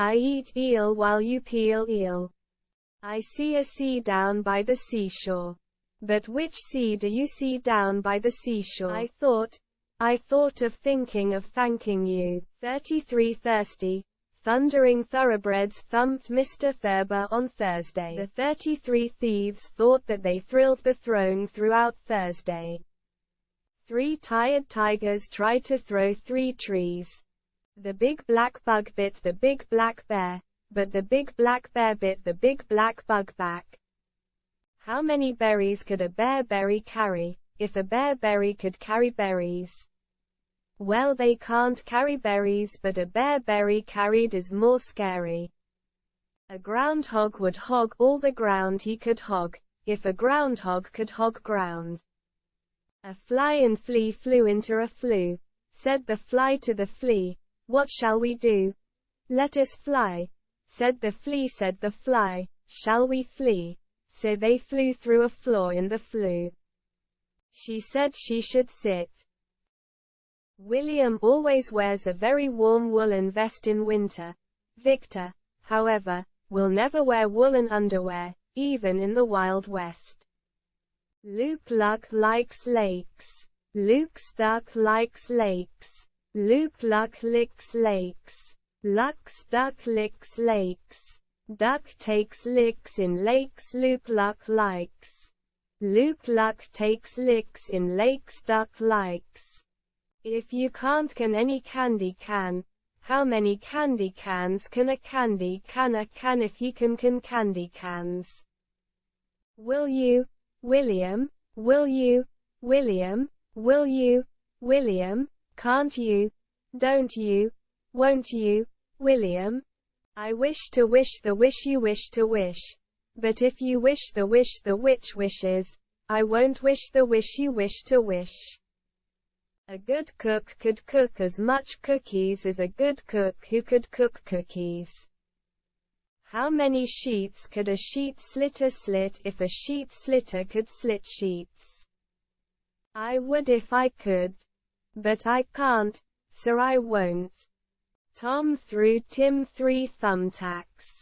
I eat eel while you peel eel. I see a sea down by the seashore. But which sea do you see down by the seashore? I thought of thinking of thanking you. 33 Thirsty. Thundering thoroughbreds thumped Mr. Thurber on Thursday. The 33 thieves thought that they thrilled the throne throughout Thursday. 3 tired tigers tried to throw 3 trees. The big black bug bit the big black bear, but the big black bear bit the big black bug back. How many berries could a bearberry carry, if a bearberry could carry berries? Well, they can't carry berries, but a bearberry carried is more scary. A groundhog would hog all the ground he could hog, if a groundhog could hog ground. A fly and flea flew into a flue. Said the fly to the flea, "What shall we do?" "Let us fly." Said the flea. Said the fly, "Shall we flee?" So they flew through a flaw in the flue. She said she should sit. William always wears a very warm woolen vest in winter. Victor, however, will never wear woolen underwear, even in the Wild West. Luke Luck likes lakes. Luke's duck likes lakes. Luke Luck licks lakes. Luck's duck licks lakes. Duck takes licks in lakes Luke Luck likes. Luke Luck takes licks in lakes Duck likes. If you can't can any candy can, how many candy cans can a candy can if you can candy cans? Will you, William? Will you, William? Will you, William? Can't you? Don't you? Won't you, William? I wish to wish the wish you wish to wish. But if you wish the wish the witch wishes, I won't wish the wish you wish to wish. A good cook could cook as much cookies as a good cook who could cook cookies. How many sheets could a sheet slitter slit if a sheet slitter could slit sheets? I would if I could. But I can't, so I won't. Tom threw Tim 3 thumbtacks.